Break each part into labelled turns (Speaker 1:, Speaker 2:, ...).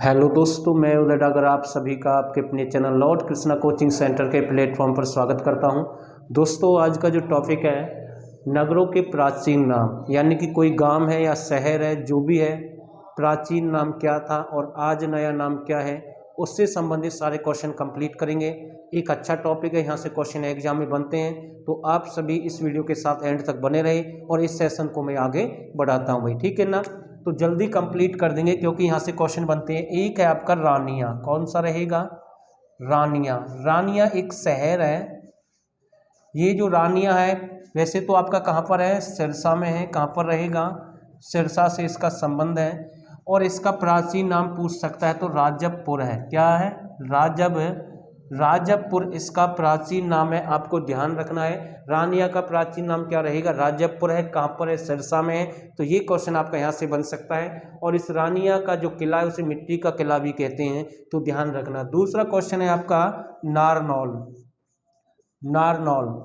Speaker 1: Hello दोस्तों, मैं उदय डागर आप सभी का आपके अपने channel Lord Krishna coaching centre के प्लेटफॉर्म पर स्वागत करता हूं। दोस्तों, आज का जो टॉपिक है नगरों के प्राचीन नाम, यानी कि कोई गांव है या शहर है, जो भी है, प्राचीन नाम क्या था और आज नया नाम क्या है, उससे संबंधित सारे क्वेश्चन कंप्लीट करेंगे। एक अच्छा टॉपिक है, यहाँ से क्वेश्चन एग्जाम में बनते हैं, तो आप सभी इस वीडियो के साथ एंड तक बने रहे और इस सेशन को मैं आगे बढ़ाता हूँ भाई, ठीक है ना। तो जल्दी कंप्लीट कर देंगे क्योंकि यहाँ से क्वेश्चन बनते हैं। एक है आपका रानिया, कौन सा रहेगा? रानिया। रानिया एक शहर है। ये जो रानिया है वैसे तो आपका कहाँ पर है? सिरसा में है। कहाँ पर रहेगा? सिरसा से इसका संबंध है। और इसका प्राचीन नाम पूछ सकता है तो राजबपुर है। क्या है? राजबपुर इसका प्राचीन नाम है, आपको ध्यान रखना है। रानिया का प्राचीन नाम क्या रहेगा? राजबपुर है। कहाँ पर है? सिरसा में है। तो ये क्वेश्चन आपका यहाँ से बन सकता है। और इस रानिया का जो किला है उसे मिट्टी का किला भी कहते हैं, तो ध्यान रखना। दूसरा क्वेश्चन है आपका नारनौल। नारनौल,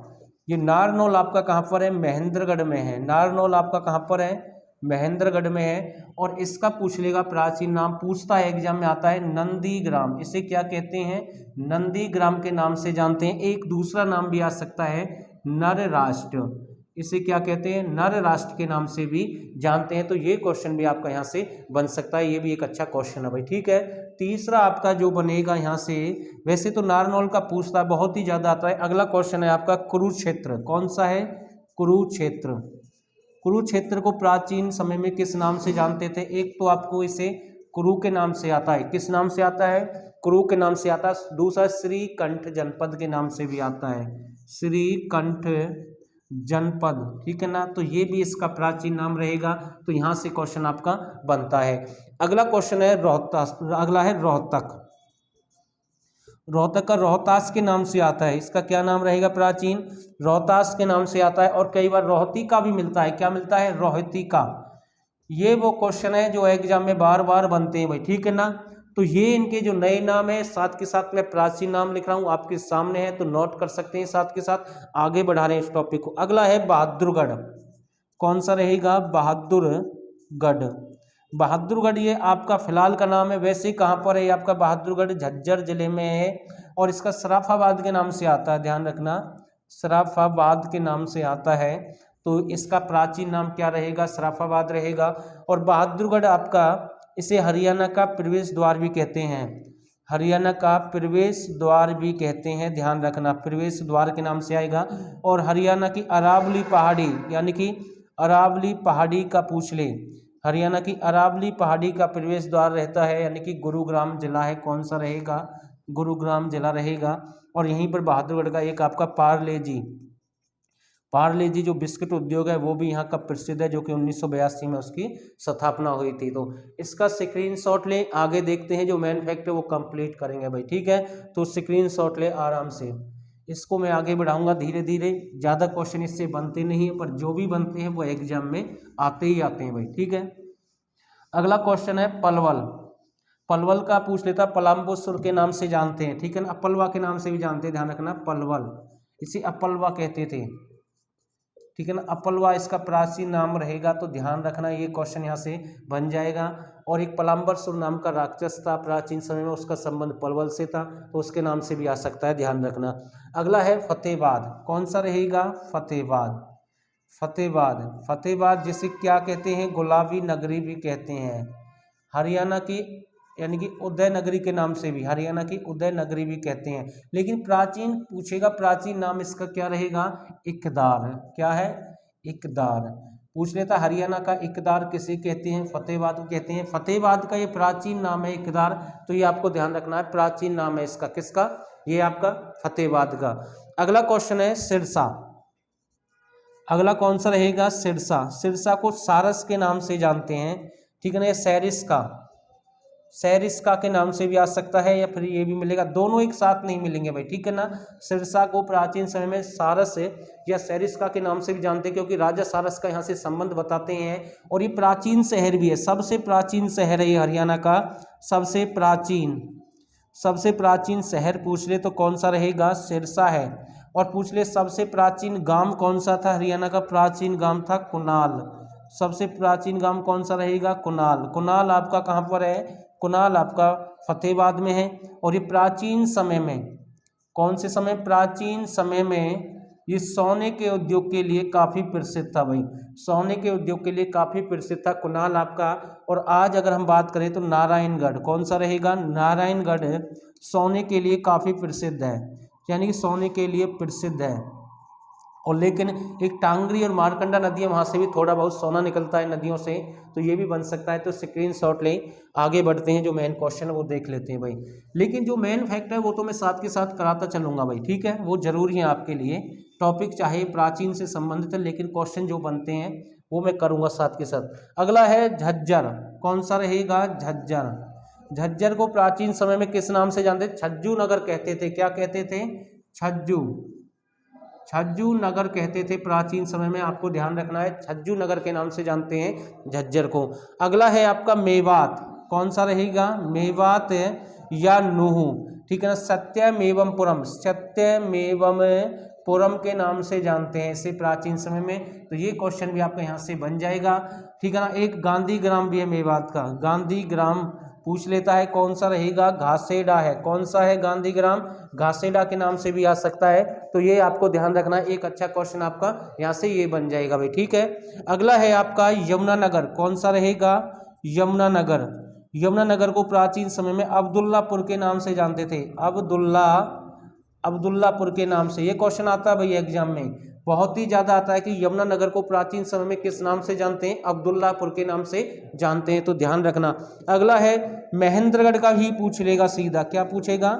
Speaker 1: ये नारनौल आपका कहाँ पर है? महेंद्रगढ़ में है। नारनौल आपका कहाँ पर है? महेंद्रगढ़ में है। और इसका पूछ लेगा प्राचीन नाम, पूछता है एग्जाम में, आता है नंदीग्राम। इसे क्या कहते हैं? नंदीग्राम के नाम से जानते हैं। एक दूसरा नाम भी आ सकता है नर राष्ट्र। इसे क्या कहते हैं? नर राष्ट्र के नाम से भी जानते हैं। तो ये क्वेश्चन भी आपका यहाँ से बन सकता है। ये भी एक अच्छा क्वेश्चन है भाई, ठीक है। तीसरा आपका जो बनेगा यहाँ से, वैसे तो नारनौल का पूछता है, बहुत ही ज्यादा आता है। अगला क्वेश्चन है आपका कुरुक्षेत्र। कौन सा है? कुरुक्षेत्र। कुरुक्षेत्र को प्राचीन समय में किस नाम से जानते थे? एक तो आपको इसे कुरु के नाम से आता है। किस नाम से आता है? कुरु के नाम से आता है। दूसरा श्रीकंठ जनपद के नाम से भी आता है। श्रीकंठ जनपद, ठीक है ना। तो ये भी इसका प्राचीन नाम रहेगा। तो यहाँ से क्वेश्चन आपका बनता है। अगला क्वेश्चन है रोहतास। अगला है रोहतक। रोहतक का रोहतास के नाम से आता है। इसका क्या नाम रहेगा? प्राचीन रोहतास के नाम से आता है। और कई बार रोहती का भी मिलता है। क्या मिलता है? रोहती का। ये वो क्वेश्चन है जो एग्जाम में बार बार बनते हैं भाई, ठीक है ना। तो ये इनके जो नए नाम है, साथ के साथ मैं प्राचीन नाम लिख रहा हूँ, आपके सामने है तो नोट कर सकते हैं। साथ के साथ आगे बढ़ा रहे हैं इस टॉपिक को। अगला है बहादुरगढ़। कौन सा रहेगा? बहादुरगढ़। बहादुरगढ़ ये आपका फिलहाल का नाम है। वैसे कहाँ पर है ये आपका बहादुरगढ़? झज्जर जिले में है। और इसका सराफाबाद के नाम से आता है, ध्यान रखना, सराफाबाद के नाम से आता है। तो इसका प्राचीन नाम क्या रहेगा? सराफाबाद रहेगा। और बहादुरगढ़ आपका, इसे हरियाणा का प्रवेश द्वार भी कहते हैं। हरियाणा का प्रवेश द्वार भी कहते हैं, ध्यान रखना, प्रवेश द्वार के नाम से आएगा। और हरियाणा की अरावली पहाड़ी, यानी कि अरावली पहाड़ी का पूछ ले, हरियाणा की अरावली पहाड़ी का प्रवेश द्वार रहता है, यानी कि गुरुग्राम जिला है। कौन सा रहेगा? गुरुग्राम जिला रहेगा। और यहीं पर बहादुरगढ़ का एक आपका पार्ले जी जो बिस्किट उद्योग है वो भी यहाँ का प्रसिद्ध है, जो कि 1982 में उसकी स्थापना हुई थी। तो इसका स्क्रीनशॉट ले, आगे देखते हैं जो मेन फैक्ट है वो कंप्लीट करेंगे भाई, ठीक है। तो स्क्रीनशॉट ले आराम से, इसको मैं आगे बढ़ाऊंगा धीरे धीरे। ज़्यादा क्वेश्चन इससे बनते नहीं है, पर जो भी बनते हैं वो एग्जाम में आते ही आते हैं भाई, ठीक है। अगला क्वेश्चन है पलवल। पलवल का पूछ लेता, पलाम्बुसुर के नाम से जानते हैं, ठीक है ना। अपलवा के नाम से भी जानते हैं, ध्यान रखना, पलवल, इसे अपलवा कहते थे, ठीक है ना। अपलवा इसका प्राचीन नाम रहेगा। तो ध्यान रखना, ये क्वेश्चन यहाँ से बन जाएगा। और एक पलाम्बरसुर नाम का राक्षस था प्राचीन समय में, उसका संबंध पलवल से था, तो उसके नाम से भी आ सकता है, ध्यान रखना। अगला है फतेहबाद। कौन सा रहेगा? फतेहबाद। फतेहबाद जिसे क्या कहते हैं? गुलाबी नगरी भी कहते हैं। हरियाणा की, यानी कि उदय नगरी के नाम से भी, हरियाणा की उदय नगरी भी कहते हैं। लेकिन प्राचीन पूछेगा, प्राचीन नाम इसका क्या रहेगा? इकदार। क्या है? इकदार पूछ लेता। हरियाणा का इकदार किसे कहते हैं? फतेहबाद को कहते हैं। फतेहबाद का ये प्राचीन नाम है इकदार। तो ये आपको ध्यान रखना है, प्राचीन नाम है इसका। किसका? ये आपका फतेहबाद का। अगला क्वेश्चन है सिरसा। अगला कौन सा रहेगा? सिरसा। सिरसा को सारस के नाम से जानते हैं, ठीक है ना। सैरिस्का के नाम से भी आ सकता है, या फिर ये भी मिलेगा, दोनों एक साथ नहीं मिलेंगे भाई, ठीक है ना। सिरसा को प्राचीन समय में सारस या सैरिस्का के नाम से भी जानते हैं, क्योंकि राजा सारस का यहाँ से संबंध बताते हैं। और ये प्राचीन शहर भी है, सबसे प्राचीन शहर है ये हरियाणा का। सबसे प्राचीन शहर पूछ ले तो कौन सा रहेगा? सिरसा है। और पूछ ले सबसे प्राचीन गांव कौन सा था? हरियाणा का प्राचीन गांव था कुनाल। सबसे प्राचीन गांव कौन सा रहेगा? कुनाल। कुनाल आपका कहाँ पर है? कुणाल आपका फतेहाबाद में है। और ये प्राचीन समय में, कौन से समय, प्राचीन समय में ये सोने के उद्योग के लिए काफ़ी प्रसिद्ध था भाई, सोने के उद्योग के लिए काफ़ी प्रसिद्ध था कुणाल आपका। और आज अगर हम बात करें तो नारायणगढ़, कौन सा रहेगा, नारायणगढ़ सोने के लिए काफ़ी प्रसिद्ध है, यानी कि सोने के लिए प्रसिद्ध है। और लेकिन एक टांगरी और मारकंडा नदी है, वहाँ से भी थोड़ा बहुत सोना निकलता है नदियों से, तो ये भी बन सकता है। तो स्क्रीनशॉट लें, आगे बढ़ते हैं, जो मेन क्वेश्चन है वो देख लेते हैं भाई। लेकिन जो मेन फैक्ट है वो तो मैं साथ के साथ कराता चलूँगा भाई, ठीक है, वो जरूरी है आपके लिए। टॉपिक चाहे प्राचीन से संबंधित है, लेकिन क्वेश्चन जो बनते हैं वो मैं करूँगा साथ के साथ। अगला है झज्जर, कौन सा रहेगा, झज्जर। झज्जर को प्राचीन समय में किस नाम से जानते थे, छज्जू नगर कहते थे, क्या कहते थे, छज्जू नगर कहते थे प्राचीन समय में, आपको ध्यान रखना है, छज्जू नगर के नाम से जानते हैं झज्जर को। अगला है आपका मेवात, कौन सा रहेगा, मेवात या नूहू, ठीक है ना, सत्यमेवम पुरम, सत्यमेवम पुरम के नाम से जानते हैं इसे प्राचीन समय में। तो ये क्वेश्चन भी आपका यहाँ से बन जाएगा, ठीक है ना। एक गांधी ग्राम भी है मेवात का, गांधी ग्राम पूछ लेता है, कौन सा रहेगा, घासेडा है, कौन सा है, गांधी ग्राम, घासेडा के नाम से भी आ सकता है। तो ये आपको ध्यान रखना है, एक अच्छा क्वेश्चन आपका यहाँ से ये बन जाएगा भाई, ठीक है। अगला है आपका यमुनानगर, कौन सा रहेगा, यमुनानगर। यमुनानगर को प्राचीन समय में अब्दुल्लापुर के नाम से जानते थे, अब्दुल्लापुर के नाम से। ये क्वेश्चन आता है भाई एग्जाम में, बहुत ही ज़्यादा आता है कि यमुनानगर को प्राचीन समय में किस नाम से जानते हैं, अब्दुल्लापुर के नाम से जानते हैं, तो ध्यान रखना। अगला है महेंद्रगढ़ का ही पूछ लेगा सीधा, क्या पूछेगा,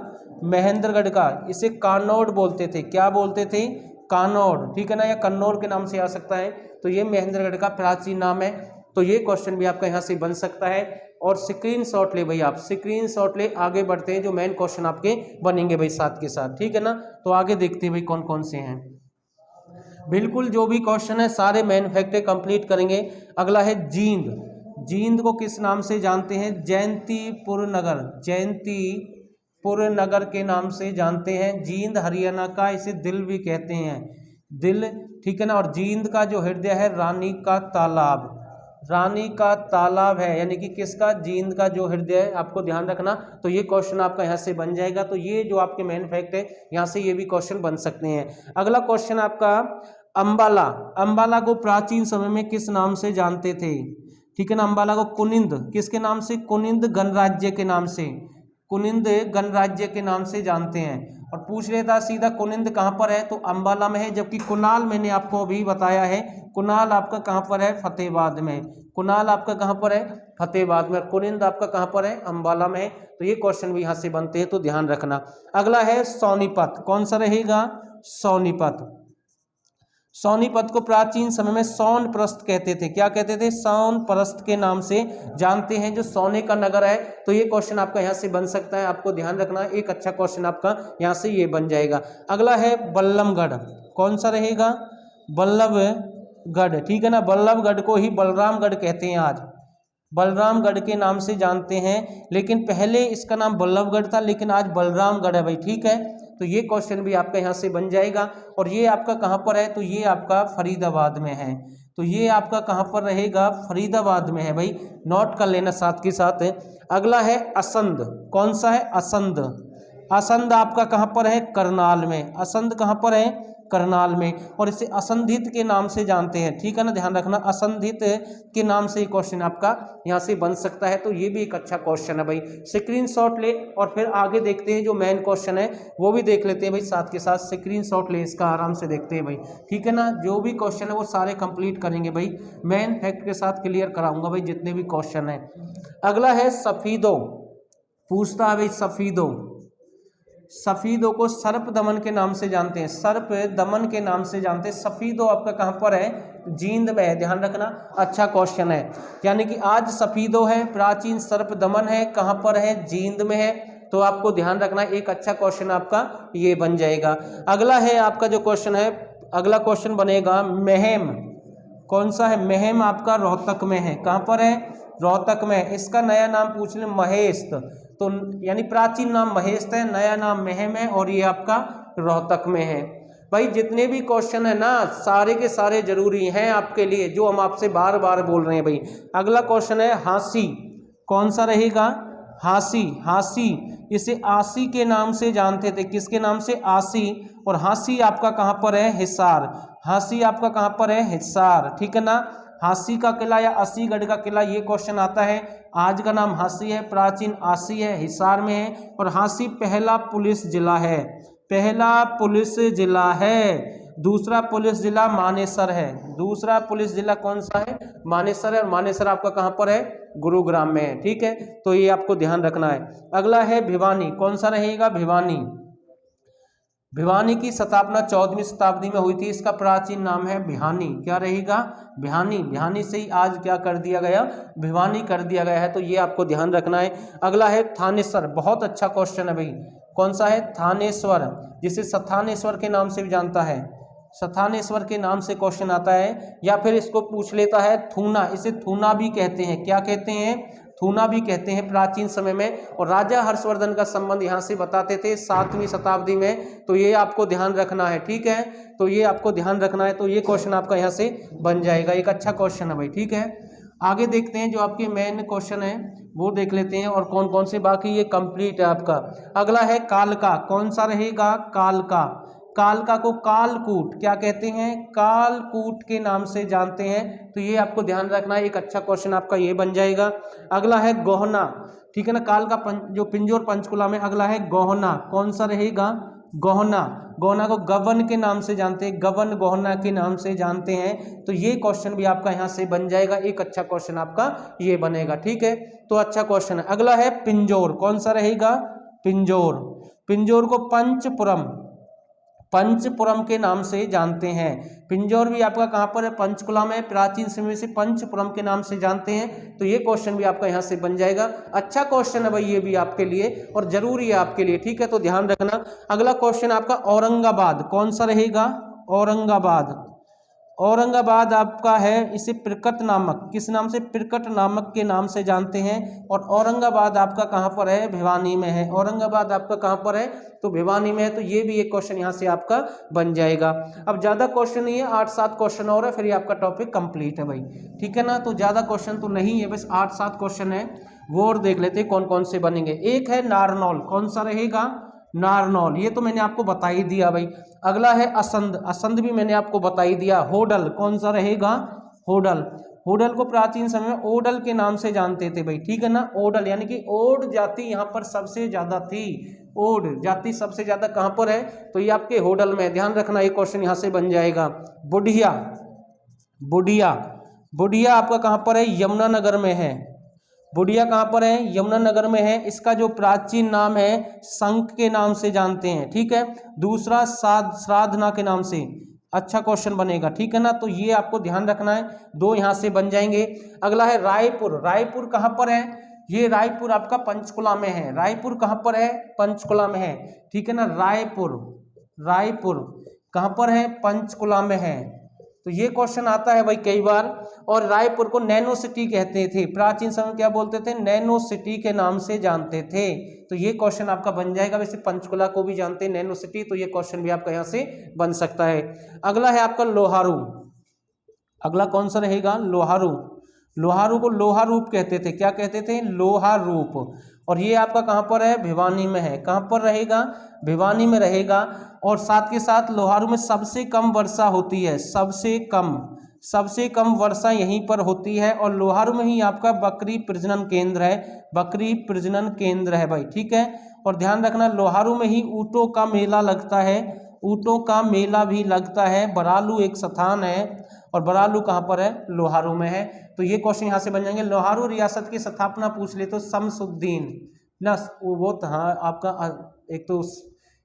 Speaker 1: महेंद्रगढ़ का, इसे कानौड़ बोलते थे, क्या बोलते थे, कानौड़, ठीक है ना, या कन्नौर के नाम से आ सकता है। तो ये महेंद्रगढ़ का प्राचीन नाम है। तो ये क्वेश्चन भी आपका यहाँ से बन सकता है। और स्क्रीनशॉट ले भाई, आप स्क्रीनशॉट ले, आगे बढ़ते हैं, जो मेन क्वेश्चन आपके बनेंगे भाई साथ के साथ, ठीक है ना। तो आगे देखते हैं भाई कौन कौन से हैं। बिल्कुल जो भी क्वेश्चन है सारे मेन फैक्ट कंप्लीट करेंगे। अगला है जींद, जींद को किस नाम से जानते हैं, जयंतीपुर नगर, जयंतीपुर नगर के नाम से जानते हैं। जींद हरियाणा का, इसे दिल भी कहते हैं, दिल, ठीक है ना। और जींद का जो हृदय है रानी का तालाब, रानी का तालाब है, यानी कि किसका, जींद का जो हृदय है, आपको ध्यान रखना। तो ये क्वेश्चन आपका यहाँ से बन जाएगा। तो ये जो आपके मेन फैक्ट है यहाँ से ये भी क्वेश्चन बन सकते हैं। अगला क्वेश्चन आपका अंबाला, अंबाला को प्राचीन समय में किस नाम से जानते थे, ठीक है ना। अंबाला को कुनिंद, किसके नाम से, कुनिंद गणराज्य के नाम से, कुनिंद गणराज्य के नाम से जानते हैं। और पूछ लेता सीधा कुनिंद कहाँ पर है, तो अंबाला में है। जबकि कुणाल मैंने आपको अभी बताया है, कुणाल आपका कहाँ पर है, फतेहाबाद में, कुणाल आपका कहाँ पर है, फतेहाबाद में। कुनिंद आपका कहाँ पर है, अंबाला में है। तो ये क्वेश्चन भी यहाँ से बनते हैं, तो ध्यान रखना। अगला है सोनीपत, कौन सा रहेगा, सोनीपत। सोनीपत को प्राचीन समय में सोनप्रस्थ कहते थे, क्या कहते थे, सोनप्रस्थ के नाम से जानते हैं, जो सोने का नगर है। तो ये क्वेश्चन आपका यहाँ से बन सकता है, आपको ध्यान रखना, एक अच्छा क्वेश्चन आपका यहाँ से ये बन जाएगा। अगला है बल्लभगढ़, कौन सा रहेगा, बल्लभगढ़, ठीक है ना। बल्लभगढ़ को ही बलरामगढ़ कहते हैं, आज बलरामगढ़ के नाम से जानते हैं, लेकिन पहले इसका नाम बल्लभगढ़ था, लेकिन आज बलरामगढ़ है भाई, ठीक है। तो ये क्वेश्चन भी आपका यहाँ से बन जाएगा। और ये आपका कहाँ पर है, तो ये आपका फरीदाबाद में है। तो ये आपका कहाँ पर रहेगा, फरीदाबाद में है भाई, नोट कर लेना साथ के साथ। अगला है असंध, कौन सा है, असंध। असंध आपका कहाँ पर है, करनाल में। असंध कहाँ पर है, करनाल में। और इसे असंधित के नाम से जानते हैं, ठीक है ना, ध्यान रखना, असंधित के नाम से क्वेश्चन आपका यहाँ से बन सकता है। तो ये भी एक अच्छा क्वेश्चन है भाई, स्क्रीनशॉट ले। और फिर आगे देखते हैं, जो मेन क्वेश्चन है वो भी देख लेते हैं भाई साथ के साथ। स्क्रीनशॉट ले, इसका आराम से देखते हैं भाई, ठीक है ना। जो भी क्वेश्चन है वो सारे कंप्लीट करेंगे भाई, मेन फैक्ट के साथ क्लियर कराऊंगा भाई जितने भी क्वेश्चन है। अगला है सफीदो, पूछता है भाई सफीदो, सफीदों को सर्प दमन के नाम से जानते हैं, सर्प दमन के नाम से जानते हैं। सफीदो आपका कहाँ पर है, जींद में है, ध्यान रखना, अच्छा क्वेश्चन है। यानी कि आज सफीदो है, प्राचीन सर्प दमन है, कहाँ पर है, जींद में है। तो आपको ध्यान रखना, एक अच्छा क्वेश्चन आपका ये बन जाएगा। अगला है आपका जो क्वेश्चन है, अगला क्वेश्चन बनेगा महम, कौन सा है, महम आपका रोहतक में है, कहाँ पर है, रोहतक में। इसका नया नाम पूछ लें, महेश्त। तो यानी प्राचीन नाम महेश्त है, नया नाम महम है, और ये आपका रोहतक में है। भाई जितने भी क्वेश्चन है ना, सारे के सारे जरूरी हैं आपके लिए, जो हम आपसे बार बार बोल रहे हैं भाई। अगला क्वेश्चन है हांसी, कौन सा रहेगा, हांसी, हांसी इसे आसी के नाम से जानते थे। किसके नाम से? आसी। और हांसी आपका कहाँ पर है? हिसार। हांसी आपका कहाँ पर है? हिसार, ठीक है ना। हांसी का किला या असीगढ़ का किला, ये क्वेश्चन आता है। आज का नाम हांसी है, प्राचीन आसी है, हिसार में है। और हांसी पहला पुलिस जिला है, पहला पुलिस जिला है। दूसरा पुलिस जिला मानेसर है। दूसरा पुलिस जिला कौन सा है? मानेसर है। और मानेसर आपका कहाँ पर है? गुरुग्राम में है, ठीक है। तो ये आपको ध्यान रखना है। अगला है भिवानी, कौन सा रहेगा? भिवानी। भिवानी की स्थापना 14वीं शताब्दी में हुई थी। इसका प्राचीन नाम है भिवानी। क्या रहेगा? भिवानी। भिवानी से ही आज क्या कर दिया गया? भिवानी कर दिया गया है। तो ये आपको ध्यान रखना है। अगला है थानेसर, बहुत अच्छा क्वेश्चन है भाई। कौन सा है? थानेश्वर, जिसे सथानेश्वर के नाम से भी जानता है। सथानेश्वर के नाम से क्वेश्चन आता है। या फिर इसको पूछ लेता है थूना, इसे थूना भी कहते हैं। क्या कहते हैं? थूना भी कहते हैं प्राचीन समय में। और राजा हर्षवर्धन का संबंध यहाँ से बताते थे 7वीं शताब्दी में। तो ये आपको ध्यान रखना है, ठीक है। तो ये आपको ध्यान रखना है। तो ये क्वेश्चन आपका यहाँ से बन जाएगा। एक अच्छा क्वेश्चन है भाई, ठीक है। आगे देखते हैं जो आपके मेन क्वेश्चन है वो देख लेते हैं और कौन कौन से, बाकी ये कंप्लीट है आपका। अगला है कालका, कौन सा रहेगा? कालका। कालका को कालकूट क्या कहते हैं? कालकूट के नाम से जानते हैं। तो ये आपको ध्यान रखना है। एक अच्छा क्वेश्चन आपका ये बन जाएगा। अगला है गोहना, ठीक है ना। काल का जो पिंजौर पंचकुला में। अगला है गोहना, कौन सा रहेगा? गोहना। गोहना को गबन के नाम से जानते हैं, गबन गोहना के नाम से जानते हैं। तो ये क्वेश्चन भी आपका यहाँ से बन जाएगा। एक अच्छा क्वेश्चन आपका ये बनेगा, ठीक है। तो अच्छा क्वेश्चन है। अगला है पिंजौर, कौन सा रहेगा? पिंजौर। पिंजौर को पंचपुरम, पंचपुरम के नाम से जानते हैं। पिंजौर भी आपका कहाँ पर है? पंचकुला में। प्राचीन समय से पंचपुरम के नाम से जानते हैं। तो ये क्वेश्चन भी आपका यहाँ से बन जाएगा। अच्छा क्वेश्चन है भाई ये भी आपके लिए और जरूरी है आपके लिए, ठीक है। तो ध्यान रखना। अगला क्वेश्चन आपका औरंगाबाद, कौन सा रहेगा? औरंगाबाद। औरंगाबाद आपका है, इसे प्रकट नामक, किस नाम से? प्रकट नामक के नाम से जानते हैं। और औरंगाबाद आपका कहाँ पर है? भिवानी में है। औरंगाबाद आपका कहाँ पर है? तो भिवानी में है। तो ये भी एक क्वेश्चन यहाँ से आपका बन जाएगा। अब ज़्यादा क्वेश्चन नहीं है, 8-7 क्वेश्चन और है, फिर ये आपका टॉपिक कंप्लीट है भाई, ठीक है ना। तो ज़्यादा क्वेश्चन तो नहीं है, बस 8-7 क्वेश्चन है, वो और देख लेते हैं कौन कौन से बनेंगे। एक है नारनौल, कौन सा रहेगा? नारनौल, ये तो मैंने आपको बता ही दिया भाई। अगला है असंध, असंध भी मैंने आपको बता ही दिया। होडल, कौन सा रहेगा? होडल। होडल को प्राचीन समय में ओडल के नाम से जानते थे भाई, ठीक है ना। ओडल यानी कि ओड जाति यहाँ पर सबसे ज्यादा थी। ओड जाति सबसे ज्यादा कहाँ पर है? तो ये आपके होडल में। ध्यान रखना, ये क्वेश्चन यहाँ से बन जाएगा। बुढ़िया, बुढ़िया, बुढ़िया आपका कहाँ पर है? यमुनानगर में है। बुढ़िया कहाँ पर है? यमुनानगर में है। इसका जो प्राचीन नाम है शंख के नाम से जानते हैं, ठीक है। दूसरा साधना के नाम से। अच्छा क्वेश्चन बनेगा, ठीक है ना। तो ये आपको ध्यान रखना है, 2 यहाँ से बन जाएंगे। अगला है रायपुर। रायपुर कहाँ पर है? ये रायपुर आपका पंचकुला में है। रायपुर कहाँ पर है? पंचकुला में है, ठीक है ना। रायपुर, रायपुर कहाँ पर है? पंचकुला में है। तो ये क्वेश्चन आता है भाई कई बार। और रायपुर को नैनो सिटी कहते थे, प्राचीन समय क्या बोलते थे? नैनो सिटी के नाम से जानते थे। तो ये क्वेश्चन आपका बन जाएगा। वैसे पंचकुला को भी जानते हैं नैनो सिटी, तो ये क्वेश्चन भी आपका यहाँ से बन सकता है। अगला है आपका लोहारू। अगला कौन सा रहेगा? लोहारू। लोहारू को लोहा रूप कहते थे। क्या कहते थे? लोहा रूप। और ये आपका कहाँ पर है? भिवानी में है। कहाँ पर रहेगा? भिवानी में रहेगा। और साथ के साथ लोहारू में सबसे कम वर्षा होती है, सबसे कम वर्षा यहीं पर होती है। और लोहारू में ही आपका बकरी प्रजनन केंद्र है, बकरी प्रजनन केंद्र है भाई, ठीक है। और ध्यान रखना, लोहारू में ही ऊँटों का मेला लगता है, ऊँटों का मेला भी लगता है। बरालू एक स्थान है, और बरालू कहाँ पर है? लोहारू में है। तो ये क्वेश्चन यहाँ से बन जाएंगे। लोहारू रियासत की स्थापना पूछ ले तो शमसुद्दीन ना, वो था आपका,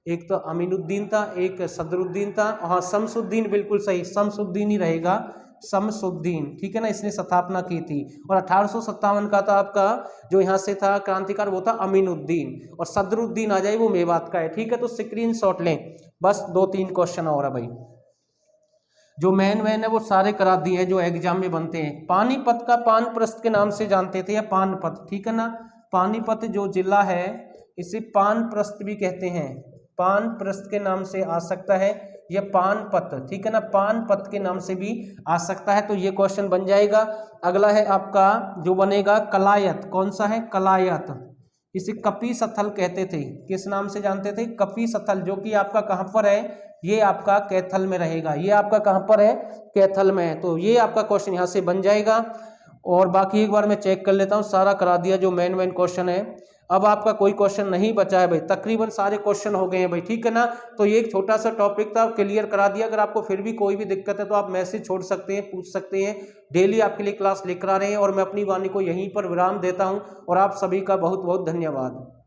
Speaker 1: एक तो अमीनुद्दीन था, एक सदरुद्दीन था। हाँ, शमसुद्दीन बिल्कुल सही, शमसुद्दीन ही रहेगा, शमसुद्दीन, ठीक है ना। इसने स्थापना की थी। और 1857 का था आपका जो यहाँ से था क्रांतिकार, वो था अमीनुद्दीन। और सदरुद्दीन आ जाए, वो मेवात का है, ठीक है। तो स्क्रीनशॉट लें, बस 2-3 क्वेश्चन और है भाई। जो मेन है वो सारे करा दिए हैं जो एग्जाम में बनते हैं। पानीपत का पानप्रस्थ के नाम से जानते थे, या पानपत, ठीक है ना। पानीपत जो जिला है इसे पानप्रस्थ भी कहते हैं, पानप्रस्थ के नाम से आ सकता है, या पानपत, ठीक है ना, पानपत के नाम से भी आ सकता है। तो ये क्वेश्चन बन जाएगा। अगला है आपका जो बनेगा कलायत, कौन सा है? कलायत। इसे कपिस्थल कहते थे। किस नाम से जानते थे? कपिस्थल, जो कि आपका कहाँ पर है? ये आपका कैथल में रहेगा। ये आपका कहाँ पर है? कैथल में है। तो ये आपका क्वेश्चन यहाँ से बन जाएगा। और बाकी एक बार मैं चेक कर लेता हूँ, सारा करा दिया जो मेन क्वेश्चन है। अब आपका कोई क्वेश्चन नहीं बचा है भाई, तकरीबन सारे क्वेश्चन हो गए हैं भाई, ठीक है ना। तो ये एक छोटा सा टॉपिक था, क्लियर करा दिया। अगर आपको फिर भी कोई भी दिक्कत है तो आप मैसेज छोड़ सकते हैं, पूछ सकते हैं। डेली आपके लिए क्लास लेकर आ रहे हैं और मैं अपनी वाणी को यहीं पर विराम देता हूं और आप सभी का बहुत बहुत धन्यवाद।